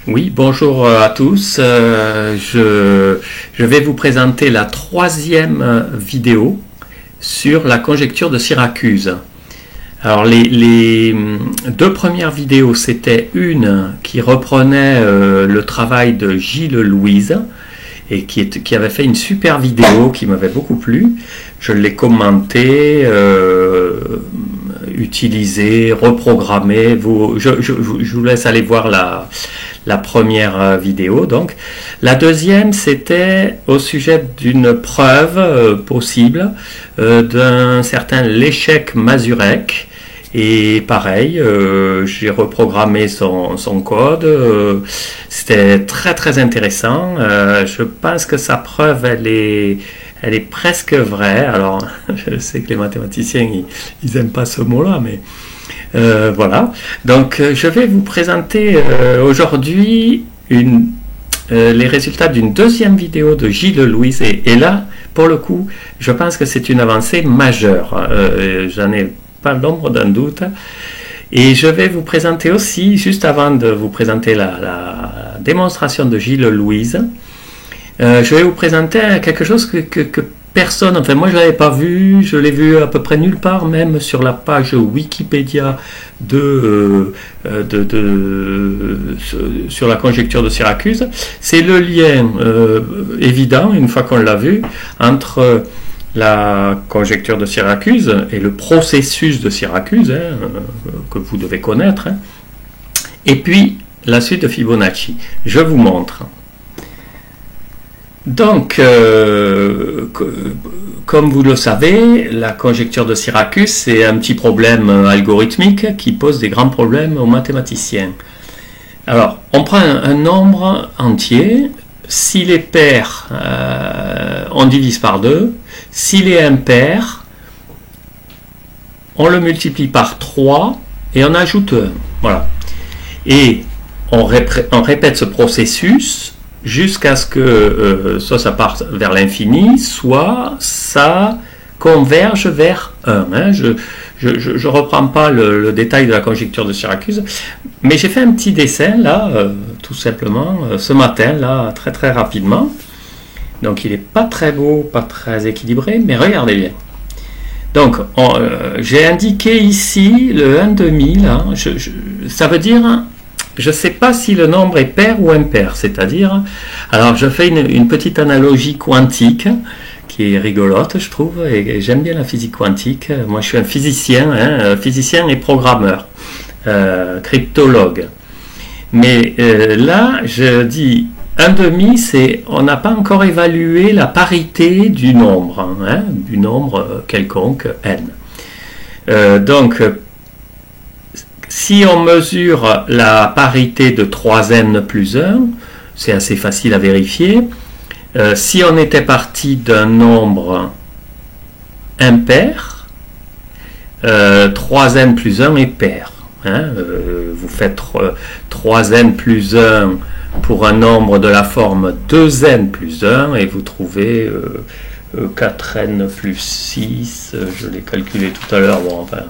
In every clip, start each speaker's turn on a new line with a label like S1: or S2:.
S1: Oui, bonjour à tous. Je vais vous présenter la troisième vidéo sur la conjecture de Syracuse. Alors les deux premières vidéos, c'était une qui reprenait le travail de Gilles Louise et qui avait fait une super vidéo qui m'avait beaucoup plu. Je l'ai commenté, utilisé, reprogrammé. Je vous laisse aller voir la première vidéo. Donc, la deuxième, c'était au sujet d'une preuve possible d'un certain Leszek-Mazurek. Et pareil, j'ai reprogrammé son code. C'était très intéressant. Je pense que sa preuve, elle est presque vraie. Alors, je sais que les mathématiciens, ils aiment pas ce mot-là, mais voilà. Donc, je vais vous présenter aujourd'hui les résultats d'une deuxième vidéo de Gilles Louise. Et là, pour le coup, je pense que c'est une avancée majeure. J'en ai pas l'ombre d'un doute. Et je vais vous présenter aussi, juste avant de vous présenter la démonstration de Gilles Louise, je vais vous présenter quelque chose que personne, enfin moi je ne l'avais pas vu, je l'ai vu à peu près nulle part, même sur la page Wikipédia sur la conjecture de Syracuse. C'est le lien évident, une fois qu'on l'a vu, entre la conjecture de Syracuse et le processus de Syracuse, que vous devez connaître, et puis la suite de Fibonacci. Je vous montre. Donc, comme vous le savez, la conjecture de Syracuse, c'est un petit problème algorithmique qui pose des grands problèmes aux mathématiciens. Alors, on prend un nombre entier. S'il est pair, on divise par 2. S'il est impair, on le multiplie par 3 et on ajoute 1. Voilà. Et on répète ce processus jusqu'à ce que soit ça parte vers l'infini, soit ça converge vers 1. Je ne reprends pas le détail de la conjecture de Syracuse, mais j'ai fait un petit dessin là, tout simplement, ce matin, là, très rapidement. Donc il n'est pas très beau, pas très équilibré, mais regardez bien. Donc j'ai indiqué ici le 1/2, là, ça veut dire, je ne sais pas si le nombre est pair ou impair, c'est-à-dire, alors je fais une petite analogie quantique, qui est rigolote, je trouve, et j'aime bien la physique quantique. Moi, je suis un physicien, physicien et programmeur, cryptologue. Mais là, je dis 1/2, c'est on n'a pas encore évalué la parité du nombre, du nombre quelconque n. Donc, si on mesure la parité de 3n plus 1, c'est assez facile à vérifier. Si on était parti d'un nombre impair, 3n plus 1 est pair. Vous faites 3n plus 1 pour un nombre de la forme 2n plus 1 et vous trouvez 4n plus 6, je l'ai calculé tout à l'heure, bon, enfin,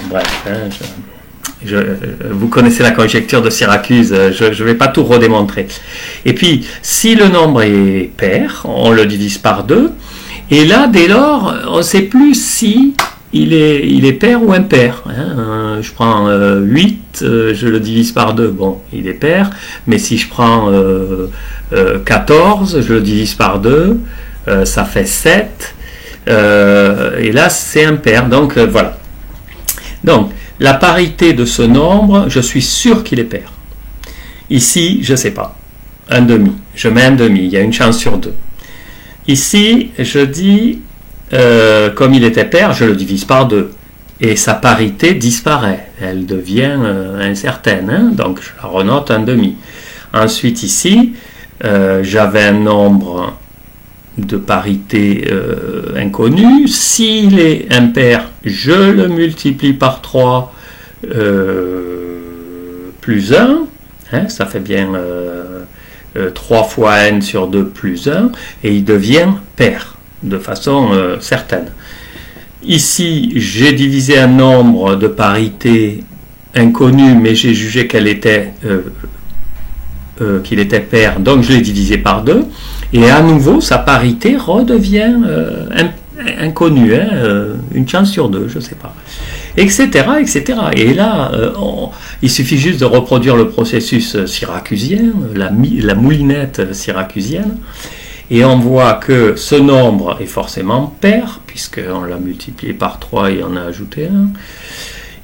S1: bref, vous connaissez la conjecture de Syracuse, je ne vais pas tout redémontrer. Et puis, si le nombre est pair, on le divise par 2, et là, dès lors, on ne sait plus si il est pair ou impair. Je prends 8, je le divise par 2, bon, il est pair, mais si je prends 14, je le divise par 2, ça fait 7, et là, c'est impair, donc voilà. Donc, la parité de ce nombre, je suis sûr qu'il est pair. Ici, je ne sais pas. 1/2. Je mets 1/2. Il y a une chance sur 2. Ici, je dis, comme il était pair, je le divise par 2. Et sa parité disparaît. Elle devient incertaine. Donc, je la renote 1/2. Ensuite, ici, j'avais un nombre de parité inconnue. S'il est impair, je le multiplie par 3 plus 1, ça fait bien 3 fois n sur 2 plus 1, et il devient pair, de façon certaine. Ici, j'ai divisé un nombre de parité inconnue, mais j'ai jugé qu'elle était qu'il était pair, donc je l'ai divisé par 2, et à nouveau sa parité redevient inconnue, hein, une chance sur 2, je ne sais pas, etc., etc. Et là, il suffit juste de reproduire le processus syracusien, la moulinette syracusienne, et on voit que ce nombre est forcément pair, puisqu'on l'a multiplié par 3 et on a ajouté 1.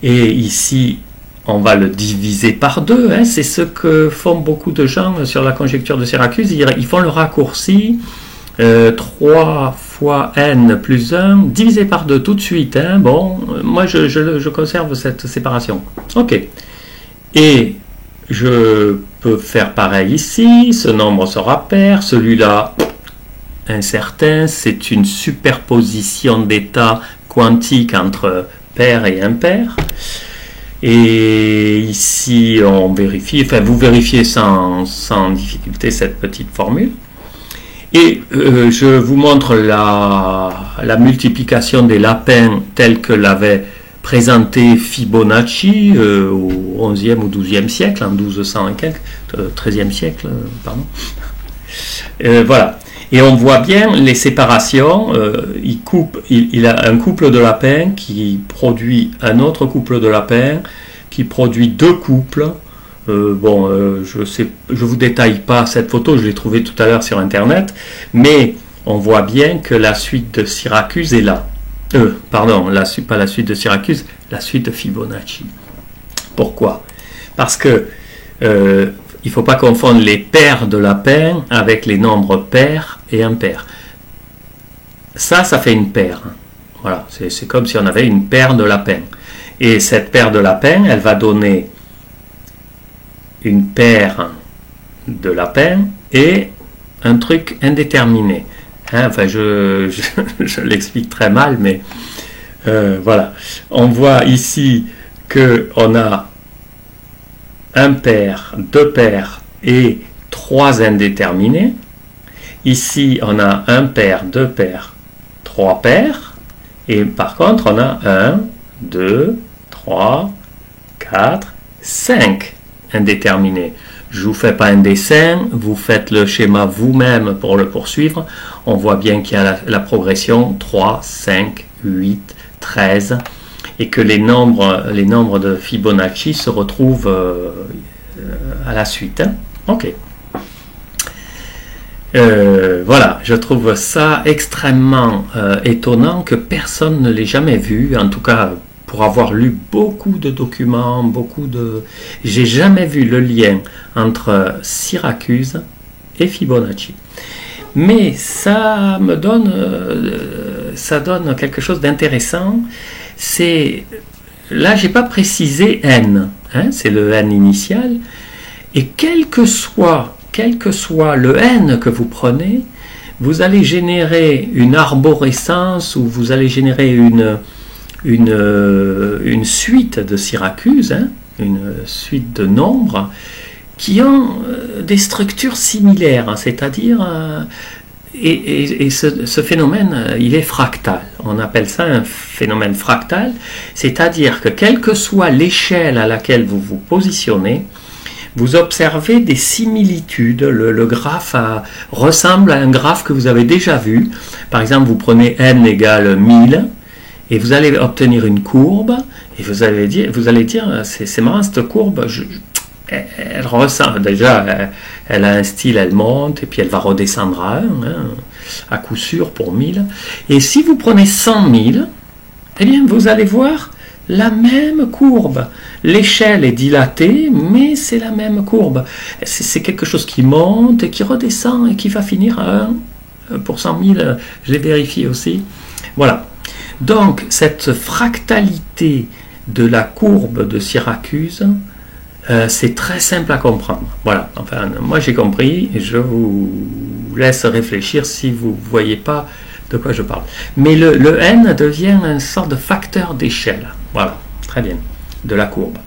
S1: Et ici, on va le diviser par 2. Hein. C'est ce que font beaucoup de gens sur la conjecture de Syracuse. Ils font le raccourci 3 fois n plus 1 divisé par 2 tout de suite. Hein. Bon, moi, je conserve cette séparation. OK. Et je peux faire pareil ici. Ce nombre sera pair. Celui-là, incertain. C'est une superposition d'états quantiques entre pair et impair. Et ici, on vérifie, enfin vous vérifiez sans difficulté cette petite formule. Et je vous montre la multiplication des lapins telle que l'avait présenté Fibonacci au 11e ou 12e siècle, en 1200 et quelques, 13e siècle, pardon. Voilà. Et on voit bien les séparations, il a un couple de lapins qui produit un autre couple de lapins, qui produit 2 couples. Je vous détaille pas cette photo, je l'ai trouvée tout à l'heure sur internet, mais on voit bien que la suite de Syracuse est là. Pardon, pas la suite de Syracuse, la suite de Fibonacci. Pourquoi? Parce que il ne faut pas confondre les paires de lapins avec les nombres pairs et impairs. Ça fait une paire. Voilà, c'est comme si on avait une paire de lapins. Et cette paire de lapins, elle va donner une paire de lapins et un truc indéterminé. Hein, enfin, je l'explique très mal, mais voilà. On voit ici qu'on a un pair, 2 paires et 3 indéterminés. Ici, on a un pair, 2 paires, 3 paires. Et par contre, on a 1, 2, 3, 4, 5 indéterminés. Je ne vous fais pas un dessin, vous faites le schéma vous-même pour le poursuivre. On voit bien qu'il y a la progression 3, 5, 8, 13. Et que les nombres de Fibonacci se retrouvent à la suite. Hein. Ok. Voilà, je trouve ça extrêmement étonnant que personne ne l'ait jamais vu, en tout cas pour avoir lu beaucoup de documents, j'ai jamais vu le lien entre Syracuse et Fibonacci. Mais ça donne quelque chose d'intéressant. Là, j'ai pas précisé n, hein, c'est le n initial, et quel que soit le n que vous prenez, vous allez générer une arborescence ou vous allez générer une suite de Syracuse, hein, une suite de nombres qui ont des structures similaires, hein, c'est-à-dire et ce phénomène, il est fractal. On appelle ça un phénomène fractal, c'est-à-dire que quelle que soit l'échelle à laquelle vous vous positionnez, vous observez des similitudes. Le graphe ressemble à un graphe que vous avez déjà vu. Par exemple, vous prenez n égale 1000 et vous allez obtenir une courbe et vous allez dire c'est marrant cette courbe, elle ressemble, déjà elle a un style, elle monte et puis elle va redescendre à 1, hein, à coup sûr pour 1000. Et si vous prenez 100 000, eh bien vous allez voir la même courbe. L'échelle est dilatée, mais c'est la même courbe. C'est quelque chose qui monte et qui redescend et qui va finir à 1 pour 100 000. Je l'ai vérifié aussi. Voilà. Donc, cette fractalité de la courbe de Syracuse, c'est très simple à comprendre. Voilà. Enfin, moi j'ai compris et je vous laisse réfléchir si vous ne voyez pas de quoi je parle. Mais le n devient une sorte de facteur d'échelle. Voilà, très bien, de la courbe.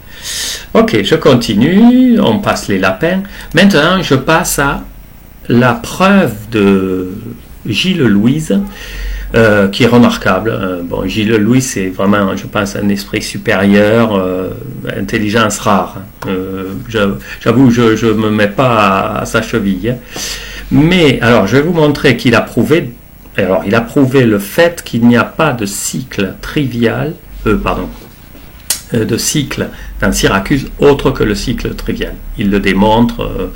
S1: Ok, je continue, on passe les lapins. Maintenant, je passe à la preuve de Gilles Louise qui est remarquable. Bon, Gilles Louis, c'est vraiment, je pense, un esprit supérieur, intelligence rare. J'avoue, je ne me mets pas à sa cheville. Hein. Mais, alors, je vais vous montrer qu'il a prouvé, alors, il a prouvé le fait qu'il n'y a pas de cycle trivial, de cycle dans Syracuse autre que le cycle trivial. Il le démontre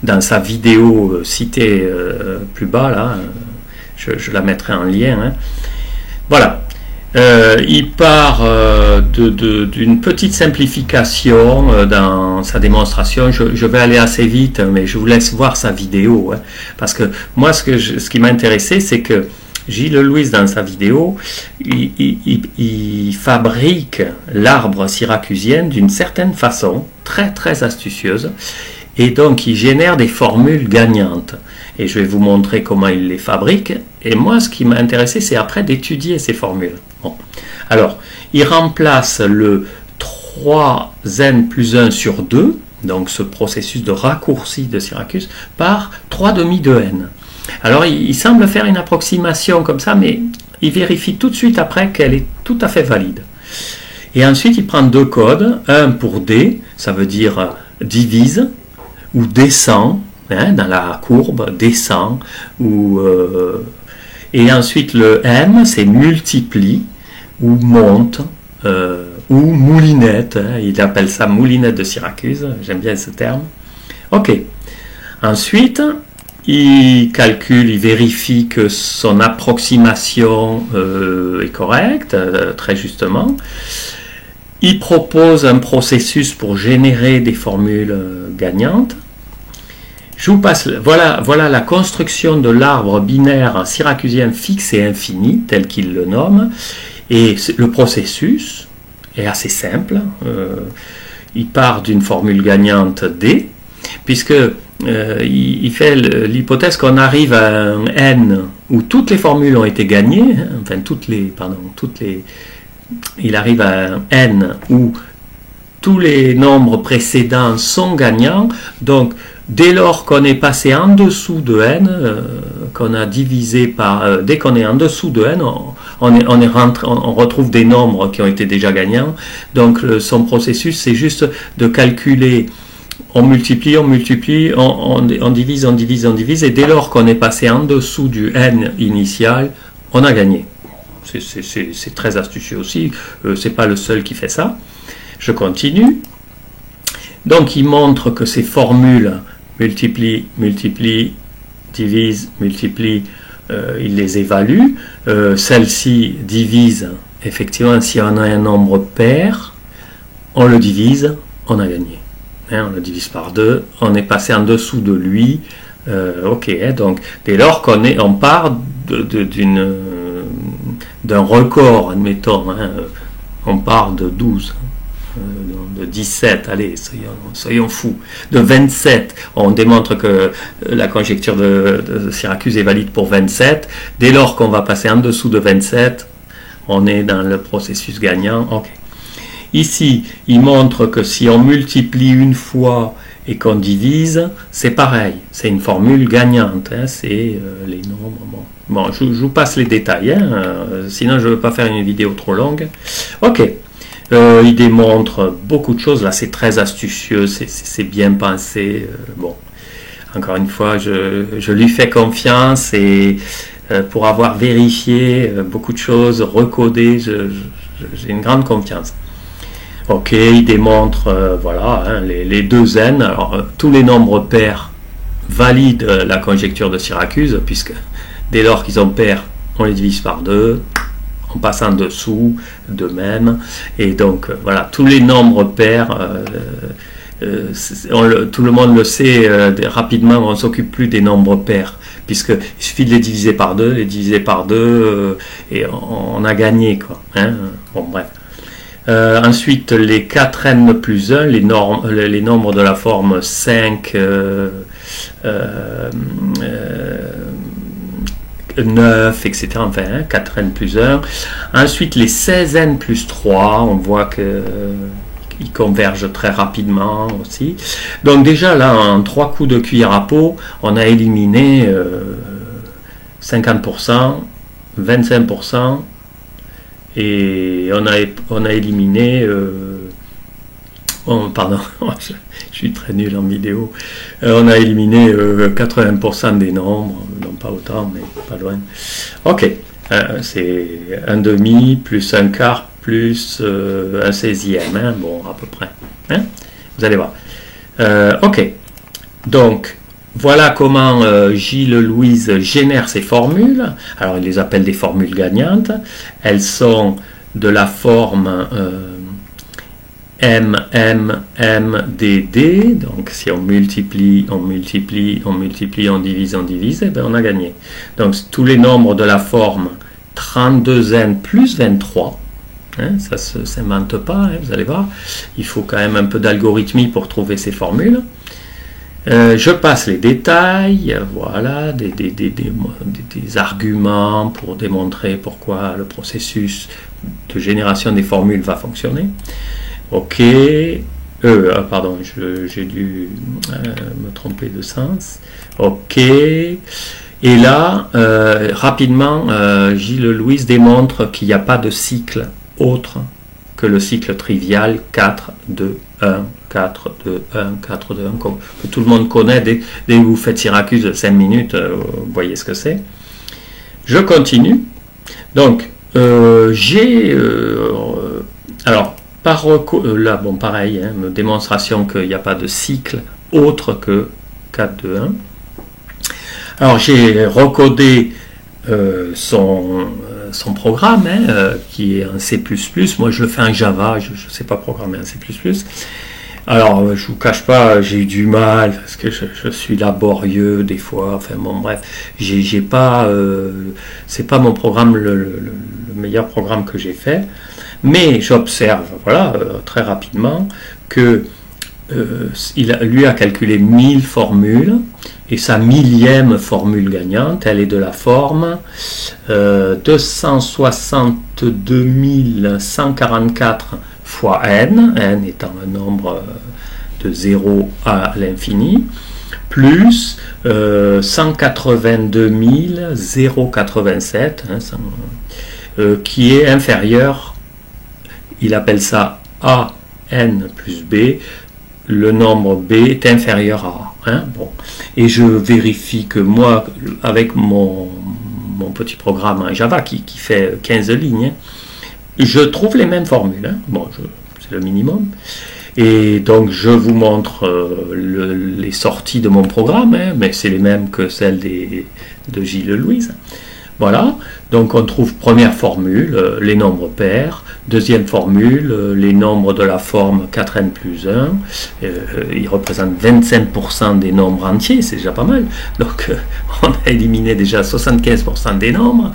S1: dans sa vidéo citée plus bas, là. Je la mettrai en lien. Hein. Voilà. Il part d'une petite simplification dans sa démonstration. Je vais aller assez vite, mais je vous laisse voir sa vidéo. Hein, parce que moi, ce qui m'a intéressé, c'est que Gilles Louis, dans sa vidéo, il fabrique l'arbre syracusien d'une certaine façon, très très astucieuse, et donc il génère des formules gagnantes. Et je vais vous montrer comment il les fabrique. Et moi, ce qui m'a intéressé, c'est après d'étudier ces formules. Bon. Alors, il remplace le 3n plus 1 sur 2, donc ce processus de raccourci de Syracuse, par 3 demi de n. Alors, il semble faire une approximation comme ça, mais il vérifie tout de suite après qu'elle est tout à fait valide. Et ensuite, il prend deux codes, un pour D, ça veut dire divise, ou descend, hein, dans la courbe, descend, et ensuite le M, c'est multiplie, ou monte, ou moulinette, hein, il appelle ça moulinette de Syracuse, j'aime bien ce terme. Ok. Ensuite, il calcule, il vérifie que son approximation est correcte, très justement. Il propose un processus pour générer des formules gagnantes. Je vous passe, voilà la construction de l'arbre binaire syracusien fixe et infini, tel qu'il le nomme. Et le processus est assez simple. Il part d'une formule gagnante D, puisque il fait l'hypothèse qu'on arrive à un n où toutes les formules ont été gagnées, enfin il arrive à un n où tous les nombres précédents sont gagnants. Donc dès lors qu'on est passé en dessous de n, qu'on a divisé par, dès qu'on est en dessous de n, on retrouve des nombres qui ont été déjà gagnants. Donc son processus, c'est juste de calculer. On multiplie, on divise, et dès lors qu'on est passé en dessous du n initial, on a gagné. C'est très astucieux aussi, c'est pas le seul qui fait ça. Je continue. Donc il montre que ces formules multiplie, divise, multiplie, il les évalue. Celle-ci divise, effectivement, si on a un nombre pair, on le divise, on a gagné. On le divise par 2, on est passé en dessous de lui. Ok, donc dès lors on part d'un record, admettons, on part de 12, de 17, allez, soyons fous, de 27, on démontre que la conjecture de Syracuse est valide pour 27, dès lors qu'on va passer en dessous de 27, on est dans le processus gagnant. Ok. Ici, il montre que si on multiplie une fois et qu'on divise, c'est pareil. C'est une formule gagnante. Hein, c'est les nombres. Bon, je vous passe les détails. Hein, sinon, je ne veux pas faire une vidéo trop longue. Ok. Il démontre beaucoup de choses. Là, c'est très astucieux. C'est bien pensé. Bon, encore une fois, je lui fais confiance. Et pour avoir vérifié beaucoup de choses, recodé, j'ai une grande confiance. Ok, il démontre voilà, hein, les deux n. Alors, tous les nombres pairs valident la conjecture de Syracuse, puisque dès lors qu'ils ont pair, on les divise par 2, on passe en dessous de même. Et donc, voilà, tous les nombres pairs, tout le monde le sait rapidement, on ne s'occupe plus des nombres pairs, puisqu'il suffit de les diviser par 2, et on a gagné, quoi. Hein. Bon, bref. Ensuite, les 4n plus 1, les nombres de la forme 5, 9, etc. Enfin, hein, 4n plus 1. Ensuite, les 16n plus 3, on voit qu'ils convergent très rapidement aussi. Donc déjà, là, en 3 coups de cuillère à peau, on a éliminé 50% 25%, et on a éliminé, pardon, je suis très nul en vidéo, on a éliminé 80% des nombres, non pas autant, mais pas loin. Ok, c'est un demi plus un quart plus un 16e, hein, bon, à peu près, hein, vous allez voir. Ok, donc voilà comment Gilles Louise génère ces formules. Alors il les appelle des formules gagnantes. Elles sont de la forme M, M, M, D, D. Donc si on multiplie, on multiplie, on multiplie, on divise, et bien on a gagné. Donc tous les nombres de la forme 32n plus 23. Hein, ça ne s'invente pas, hein, vous allez voir. Il faut quand même un peu d'algorithmie pour trouver ces formules. Je passe les détails, voilà, des arguments pour démontrer pourquoi le processus de génération des formules va fonctionner. Ok, pardon, j'ai dû me tromper de sens. Ok, et là, rapidement, Gilles Louise démontre qu'il n'y a pas de cycle autre que le cycle trivial 4, 2, 1, 4, 2, 1, 4, 2, 1, que tout le monde connaît. Dès que vous faites Syracuse de 5 minutes, vous voyez ce que c'est. Je continue. Donc, alors, là, bon, pareil, hein, démonstration qu'il n'y a pas de cycle autre que 4, 2, 1. Alors, j'ai recodé son programme, hein, qui est un C++. Moi, je le fais en Java, je ne sais pas programmer un C++. Alors, je ne vous cache pas, j'ai eu du mal, parce que je suis laborieux des fois, enfin bon, bref, c'est pas mon programme, le meilleur programme que j'ai fait, mais j'observe, voilà, très rapidement, que lui a calculé 1000 formules, et sa 1000e formule gagnante, elle est de la forme 262 144 fois n, n étant un nombre de 0 à l'infini, plus 182 087, hein, qui est inférieur, il appelle ça AN plus B, le nombre B est inférieur à A. Hein, bon. Et je vérifie que moi, avec mon petit programme en Java qui fait 15 lignes, hein, je trouve les mêmes formules. Hein. Bon, c'est le minimum. Et donc, je vous montre les sorties de mon programme, hein, mais c'est les mêmes que celles de Gilles Louise. Voilà, donc on trouve première formule, les nombres pairs, deuxième formule, les nombres de la forme 4n plus 1, ils représentent 25% des nombres entiers, c'est déjà pas mal, donc on a éliminé déjà 75% des nombres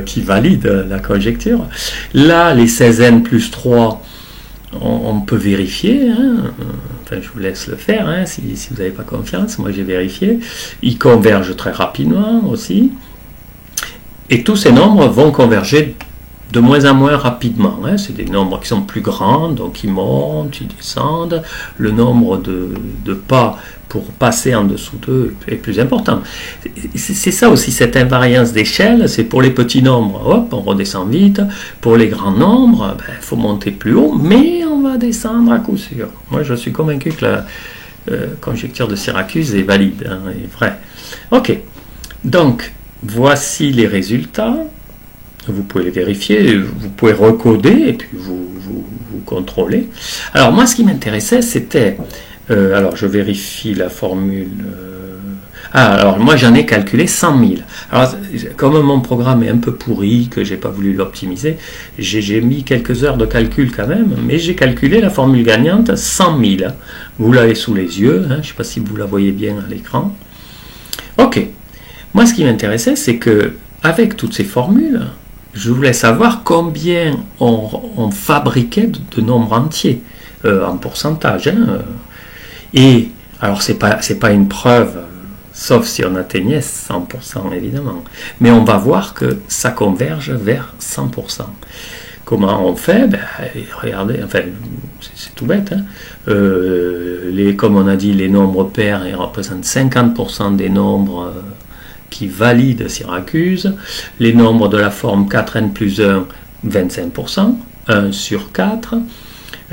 S1: qui valident la conjecture. Là, les 16n plus 3, on peut vérifier, hein. Enfin, je vous laisse le faire, hein, si vous n'avez pas confiance, moi j'ai vérifié, ils convergent très rapidement aussi. Et tous ces nombres vont converger de moins en moins rapidement. Hein. C'est des nombres qui sont plus grands, donc ils montent, ils descendent. Le nombre de pas pour passer en dessous d'eux est plus important. C'est ça aussi, cette invariance d'échelle, c'est pour les petits nombres, hop, on redescend vite. Pour les grands nombres, il faut monter plus haut, mais on va descendre à coup sûr. Moi, je suis convaincu que la conjecture de Syracuse est valide, hein, est vraie. Ok, donc, voici les résultats, vous pouvez les vérifier, vous pouvez recoder et puis vous contrôlez. Alors moi ce qui m'intéressait c'était, alors je vérifie la formule, alors moi j'en ai calculé 100 000. Alors comme mon programme est un peu pourri, que j'ai pas voulu l'optimiser, j'ai mis quelques heures de calcul quand même, mais j'ai calculé la formule gagnante 100 000. Vous l'avez sous les yeux, hein, je ne sais pas si vous la voyez bien à l'écran. Ok. Moi, ce qui m'intéressait, c'est que avec toutes ces formules, je voulais savoir combien on fabriquait de nombres entiers en pourcentage. Hein. Et alors, c'est pas une preuve, sauf si on atteignait 100% évidemment. Mais on va voir que ça converge vers 100%. Comment on fait? Ben, regardez, enfin, c'est tout bête. Hein. Comme on a dit, les nombres pairs ils représentent 50% des nombres qui valide Syracuse, les nombres de la forme 4n plus 1, 25%, 1 sur 4,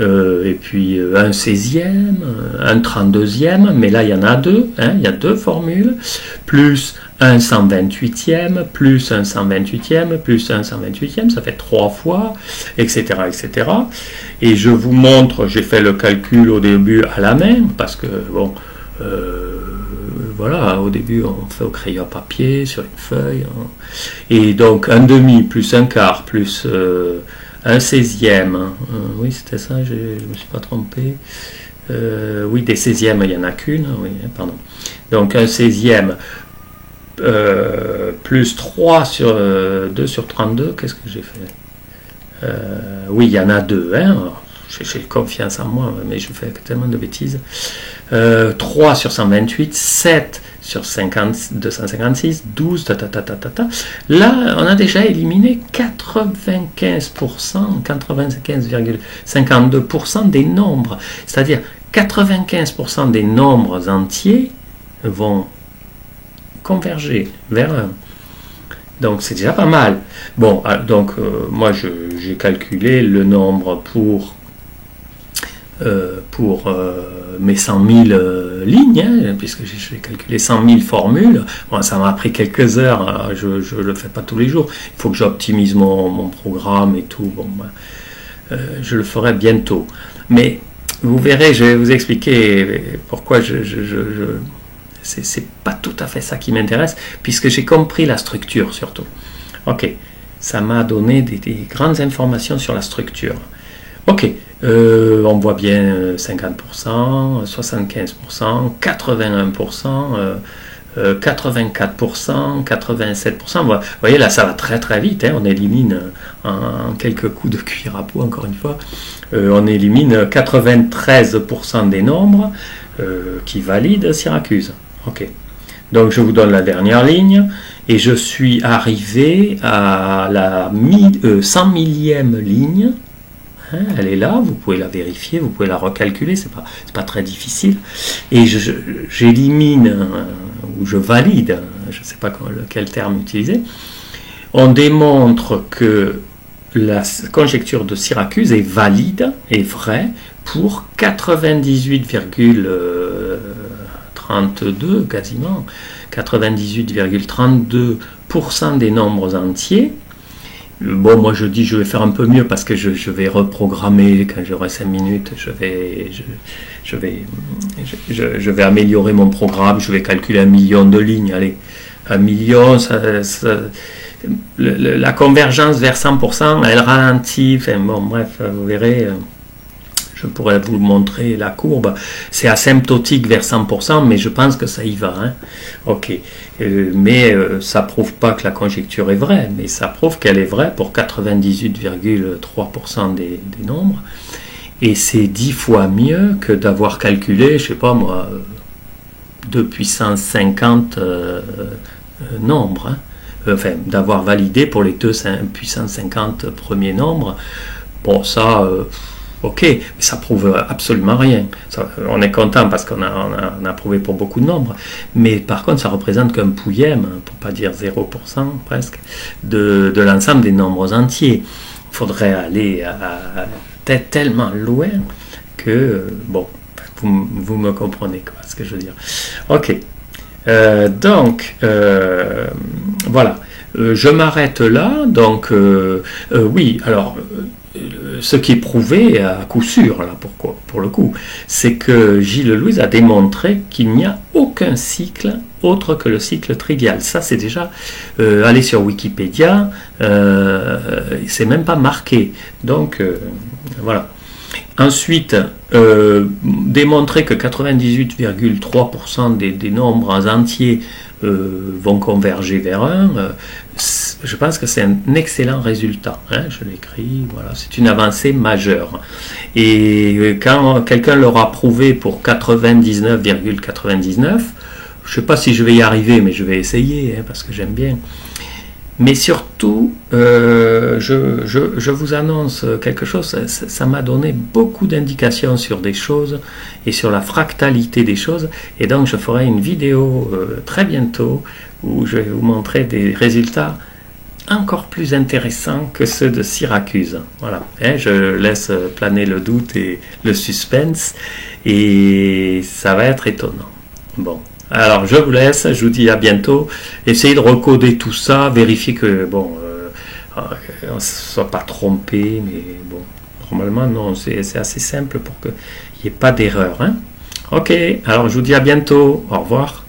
S1: et puis un 16e, un 32e, mais là il y en a deux, hein, il y a deux formules, plus un 128e, plus un 128e, plus un 128e, ça fait 3 fois, etc., etc. Et je vous montre, j'ai fait le calcul au début à la main, parce que, bon, voilà, au début on fait au crayon à papier, sur une feuille, hein. Et donc un demi, plus un quart, plus un 16e, oui c'était ça, je ne me suis pas trompé, oui des 16e il n'y en a qu'une, oui, pardon. Donc un 16e, plus 3 sur 2 sur 32, qu'est-ce que j'ai fait, oui il y en a deux, hein. J'ai confiance en moi, mais je fais tellement de bêtises. 3 sur 128, 7 sur 256, 12, Là, on a déjà éliminé 95%, 95,52% des nombres. C'est-à-dire 95% des nombres entiers vont converger vers 1. Donc c'est déjà pas mal. Bon, donc moi j'ai calculé le nombre pour mes 100 000 lignes, hein, puisque j'ai calculé 100 000 formules. Bon, ça m'a pris quelques heures, hein, je ne le fais pas tous les jours. Il faut que j'optimise mon programme et tout. Bon, je le ferai bientôt. Mais vous verrez, je vais vous expliquer pourquoi c'est pas tout à fait ça qui m'intéresse, puisque j'ai compris la structure surtout. Ok, ça m'a donné des grandes informations sur la structure. Ok, on voit bien 50%, 75%, 81%, 84%, 87%. Vous voyez, là, ça va très très vite. Hein, on élimine en quelques coups de cuillère à peau, encore une fois. On élimine 93% des nombres qui valident Syracuse. Ok. Donc, je vous donne la dernière ligne. Et je suis arrivé à la 100 millième ligne. Elle est là, vous pouvez la vérifier, vous pouvez la recalculer, c'est pas très difficile. Et j'élimine, ou je valide, je ne sais pas quel terme utiliser. On démontre que la conjecture de Syracuse est valide, est vraie, pour 98,32, quasiment, 98,32% des nombres entiers. Bon, moi je dis je vais faire un peu mieux parce que je vais reprogrammer quand j'aurai 5 minutes, je vais améliorer mon programme, je vais calculer 1 million de lignes, allez, 1 million, la convergence vers 100%, elle ralentit, enfin bon bref, vous verrez, je pourrais vous montrer la courbe, c'est asymptotique vers 100%, mais je pense que ça y va, hein. Ok, mais ça prouve pas que la conjecture est vraie, mais ça prouve qu'elle est vraie pour 98,3% des nombres, et c'est 10 fois mieux que d'avoir calculé, je sais pas moi, 2 puissance 50 nombres, hein. Enfin, d'avoir validé pour les 2 puissance 50 premiers nombres. Bon, ça... ok, mais ça prouve absolument rien. Ça, on est content parce qu'on a prouvé pour beaucoup de nombres, mais par contre ça représente qu'un pouillème, pour pas dire 0% presque, de l'ensemble des nombres entiers. Il faudrait aller tellement loin que, bon, vous me comprenez quoi, ce que je veux dire. Ok, donc, voilà, je m'arrête là, donc, oui, alors... ce qui est prouvé à coup sûr, là, pour le coup, c'est que Gilles Louise a démontré qu'il n'y a aucun cycle autre que le cycle trivial. Ça, c'est déjà... aller sur Wikipédia, c'est même pas marqué. Donc, voilà. Ensuite, démontrer que 98,3% des nombres entiers vont converger vers 1, je pense que c'est un excellent résultat, hein, je l'écris, voilà, c'est une avancée majeure. Et quand quelqu'un l'aura prouvé pour 99,99, je ne sais pas si je vais y arriver, mais je vais essayer, hein, parce que j'aime bien. Mais surtout, je vous annonce quelque chose, ça m'a donné beaucoup d'indications sur des choses et sur la fractalité des choses. Et donc je ferai une vidéo très bientôt où je vais vous montrer des résultats encore plus intéressants que ceux de Syracuse. Voilà, je laisse planer le doute et le suspense et ça va être étonnant. Bon. Alors je vous laisse, je vous dis à bientôt. Essayez de recoder tout ça, vérifiez que on ne se soit pas trompé, mais bon, normalement non, c'est assez simple pour qu'il n'y ait pas d'erreur. Hein. Ok, alors je vous dis à bientôt, au revoir.